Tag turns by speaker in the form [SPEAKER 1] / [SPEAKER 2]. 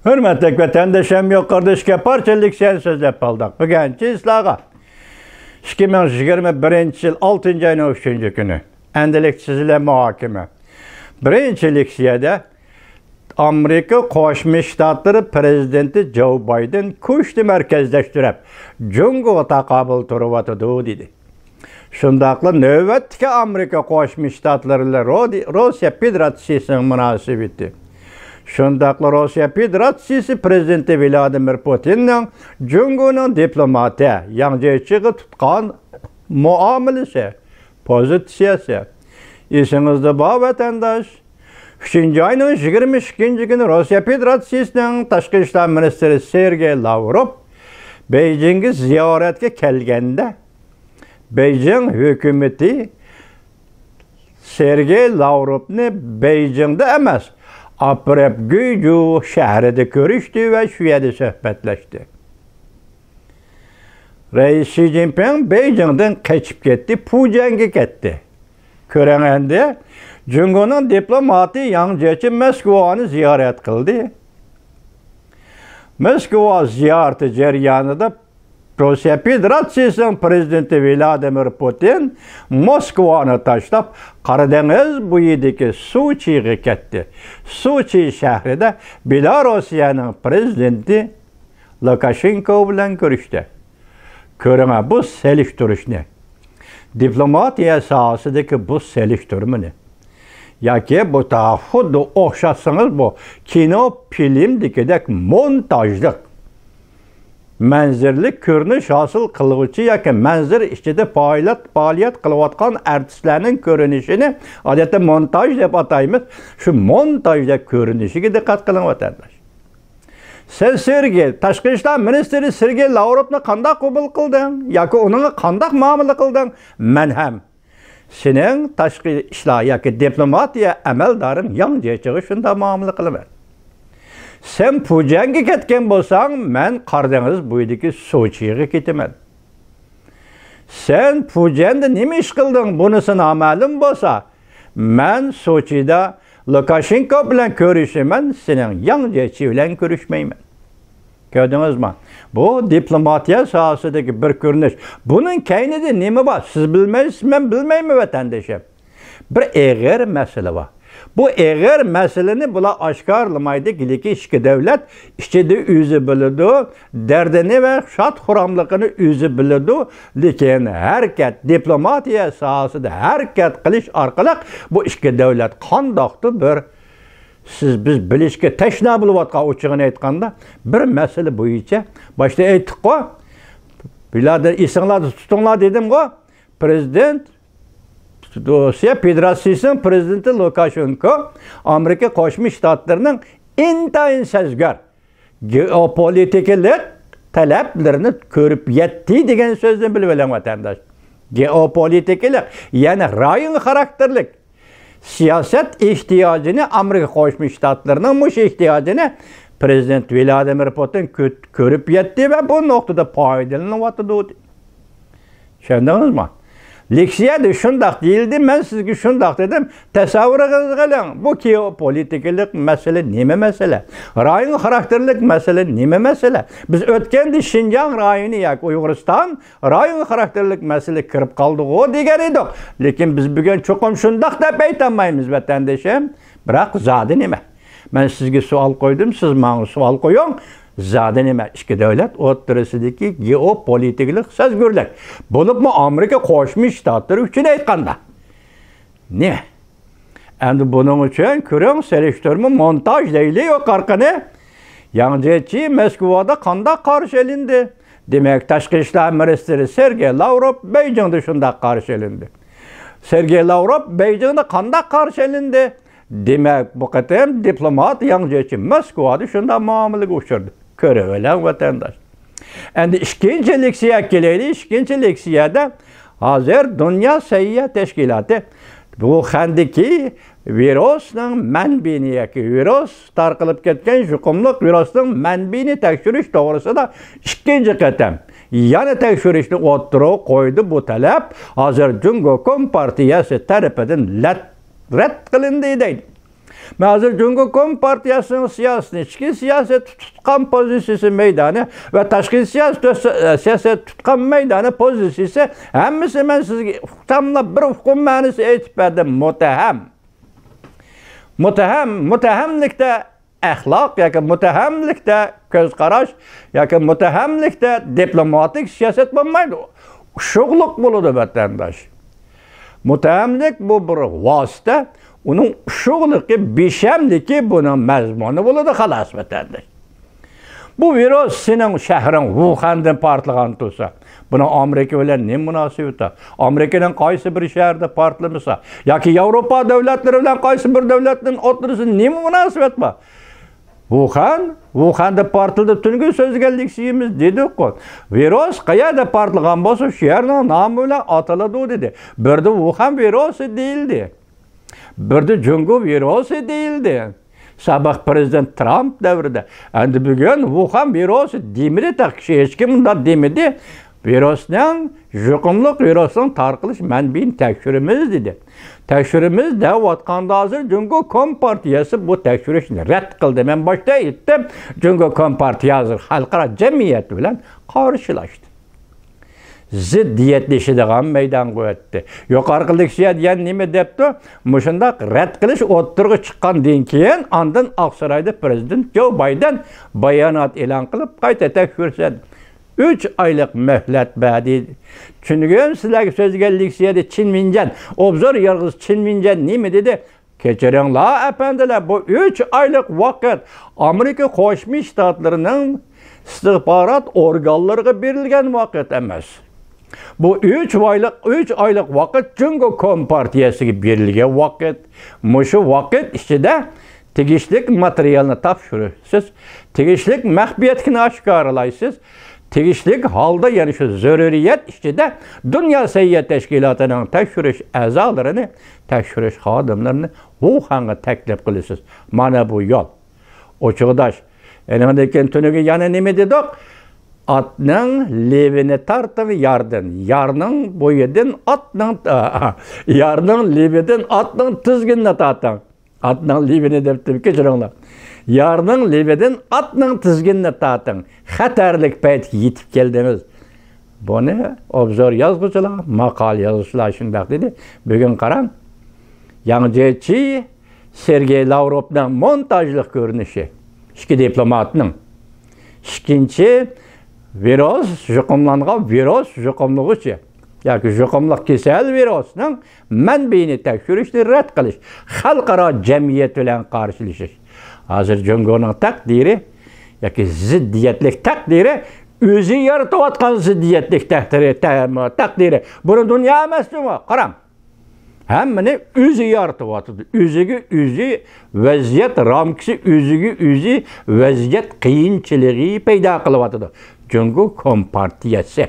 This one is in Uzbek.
[SPEAKER 1] Hürmetlik vatandaşım yok kardeşke parçalık sen sözlep aldık. Bugünkü islaha 2021 yıl 6. ayın 3. günü endilik sizle muhakeme. Birinci leksiyada Amerika Qo'shma Shtatlari prezidenti Joe Biden kuchni markazlashtirib, Jungoga taqobil turyotidi dedi. Shundaqla navbatdagi Amerika Qo'shma Shtatlari Rossiya Federatsiyasining munosabati. Shundaqla Rossiya Federatsiyasi prezidenti Vladimir Putinning Jungoning diplomatiya yangichiga tutgan muomalasi, pozitsiyasi. Esingizda bor vatandosh, 3. ayning 22 günü Rossiya Federatsiyasining Tashqi ishlar ministri Sergey Lavrov Beijingga ziyoratga kelganda Beijing hukumati Sergey Lavrovni Beijingda emas, Aprepguju shahrida ko'rishdi va shu yerda suhbatlashdi. Reis Xi Jinping Beijingdan qochib ketdi, Pujanga ketdi. Ko'ring endi, Jungoning diplomati yangichi Moskvani ziyorat qildi. Moskva ziyarati jarayonida Rossiya Federatsiyasining prezidenti Vladimir Putin Moskvani tashlab Qora dengiz bo'yidagi Sochiga ketdi. Sochi shahrida Belorussiyaning prezidenti Lukashenko bilan ko'rishdi. Ko'ring bu selishtirishni. Diplomatiya sohasidagi bu selishtirmani. Yoki bu ta xuddi o'xshasangiz bu kino filmdagidek montajlik. Manzirli ko'rinish hosil qiluvchi yoki manzir ichida faoliyat qilayotgan artistlarning ko'rinishini odatda montaj deb ataymiz. Shu montajda ko'rinishiga diqqat qiling vatandosh. Sen Sergey, Tashqi ishlar ministri Sergey Lavrovni qanday qabul qilding yoki unga qanday muomala qilding? Men ham sening tashqi ishlar yoki diplomatiya amaldoring yangichiga shunday muomala qilaman. Sen Pujanga ketgan bo'lsang, men Qora dengiz bo'yidagi Sochiga ketaman. Sen Pujanda nima ish qilding? Bunisi noma'lum bo'lsa, men Sochida Lukashenko bilan ko'rishaman, sening yangichi bilan ko'rishmayman. Ko'rdingizmi? Bu diplomatiya sohasidagi bir ko'rinish. Buning kaynida nima bor? Siz bilmaysiz, men bilmayman vatandoshim. Bir eg'ir masala bor. Bu eg'ir masalani bular oshkorlamaydi, lekin ichki davlat ichida o'zi biladi, dardini va shod-xuromligini o'zi biladi, lekin harakat diplomatiya sohasida harakat qilish orqali bu ichki davlat qandoqdir bir biz bilishga tashna bo'layotgan o'chig'ini aytganda bir masala bo'yicha boshda aytdik-ku. Bularni esinglarda tutinglar dedim-ku. Prezident Rossiya Federatsiyasining prezidenti Lukashenko Amerika Qo'shma Shtatlarining intayin sezgar geopolitikalik talablarini ko'rib yetdi degan so'zni bilib oling vatandosh. Geopolitikalik, ya'ni rayon xarakterlik siyosat ehtiyojini Amerika Qo'shma Shtatlarining mush ehtiyojini prezident Vladimir Putin ko'rib yetdi va bu nuqtada foydalanyapti. Tushundingizmi? Leksiyada shundaq deyildi, men sizga shundaq dedim. Tasavvur qiling, bu geopolitikalik masala nima masala? Rayon xarakterlik masala nima masala? Biz o'tganda Xinjiang rayoni yoki Uyg'uriston rayon xarakterlik masala kirib qoldi-ku degan edik. Lekin biz bugun cho'qim shundaq deb aytmaymiz vatandoshim. Biroq zodi nima? Men sizga savol qo'ydim, siz menga savol qo'ying. Zodi nima? Ichki davlat o'rtasidagi geopolitikalik sezgurlik. Bo'libmi Amerika Qo'shma Shtatlari uchun aytganda. Nima? Endi buning uchun ko'ring, selishtirma montaj deylik yuqorqini. Yangichi Moskvada qanday qarshi olindi? Demak, Tashqi ishlar ministri Sergey Lavrov Beijingda shunday qarshi olindi. Sergey Lavrov Beijingda qanday qarshi olindi? Demak, bu qatam diplomat yangichi Moskvada shunday muomalaga uchirdi. Ko'ravelang vatandosh. Endi ikkinchi leksiyaga kelaylik. Ikkinchi leksiyada hozir Dunyo sayyoh tashkiloti bu handiki virusning manbini yoki virus tarqalib ketgan yuqumli virusning manbini tekshirish to'g'risida ikkinchi qatam yana tekshirishni o'ttirib qo'ydi. Bu talab hozir Jungo Kompartiyasi tarafidan rad qilindi deydi. Hazır Cumhur Kompartiyasının siyasını, içki siyaset tutkan pozisiyası meydanı ve taşkı siyaset tutkan meydanı pozisiyası hemmisi ben sizge tamla bir hukum manisi etip verdim. Mutahemlikte ahlak, yoki mutahemlikte göz qarash, yoki mutahemlikte diplomatik siyaset bo'lmaydi. Şoğluk buludu vatandaş. Mutahemlik bu bir vasıta. Onun şoğluki, bişemliki bunun mezmunu buludu xalas vatandaş. Bu virus senin şehrin Wuhan'dan partlagan tursa, buna Amerika bilen ne münasebeti? Amerika'nın qaysı bir şehirde partlamasa, yoki Avrupa devletleri bilen qaysı bir devletin o'tirisi ne münasebet var? Wuhan'da partladı tünkü söz geldiksiyimiz dedik ko. Virus qayerda partlagan bolsa şu yerning nomi bilan ataladi dedi. Birde Wuhan virusu değildi. Birde Cungu virusu değildi. Sabah Prezident Trump devrinde. Endi bugün Wuhan virusu demedi tak hech kim da demedi. Virusning yuqumliq virusning tarqalish manbaini tekshirimiz dedi. Tekshirimiz deyotganda hozir Cumhur Kompartiyasi bu tekshirishni rad qildi. Men boshda aytdim, Cumhur Kompartiyasi xalqaro jamiyat bilan qarshilashdi. Ziddiyatleşadigan meydan qo'ydi. Yuqorqilikcha degan nima debdi? Mushundaq rad qilish o'tirg'i chiqqandan keyin ondan Oqsaroyda prezident Joe Biden bayonot e'lon qilib qayta tekshirishadi. 3 aylık mühlet verdi. Çünkü sizlerge söz geldikse Çin Mincan, obzor yargısı Çin Mincan ne mi dedi? Keçirin la efendiler bu 3 aylık vakit Amerika Koşmuş Ştatlarının istihbarat organlarına verilgen vakit emas. Bu 3 aylık vakit Cumhur Kompartiyasiga berilgan vakit. Muşu vakit içinde tegishlik materialni topshirasiz, tegishlik mahbiyatini oshkorlaysiz. Tegishlik halda yani şu zaruriyet içinde Dünya Seyyah Teşkilatı'nın tekshirish a'zolarini, tekshirish xodimlarini Wuhan'a taklif qilasiz. Mana bu yol. Ochiqdash. Enadekin tunugi yana nima dedik? Atning levini tartib yardan, yarning bo'yidan atning yarning levidan atning tizginini torting. Atning levini deb kechiringlar. Yarının leveden atның tizginini torting. Xatarlik paytga yetib keldingiz. Buni obzor yozuvchilar, maqol yozuvchilar shunday dedi. Bugun qarang. Yangichi Sergey Lavrovning montajlik ko'rinishi. Ikki diplomatning. Ikkinchi virus, yuqumlangan virus yuqumlig'ichi. Yoki yuqumliq kasal virusning manbaini tekshirishni rad qilish, xalqaro jamiyat bilan qarshilashish. Hazır Cumhur'un takdiri, yoki ziddiyetlik takdiri, o'zi yaratayotgan ziddiyetlik takdiri. Bunu dünya emasmi? Qarang. Hammani o'zi yaratyapti. O'ziga o'zi vaziyat ramkasi, o'ziga o'zi vaziyat qiyinchiligi paydo qilyapti. Cumhur Kompartiyasi.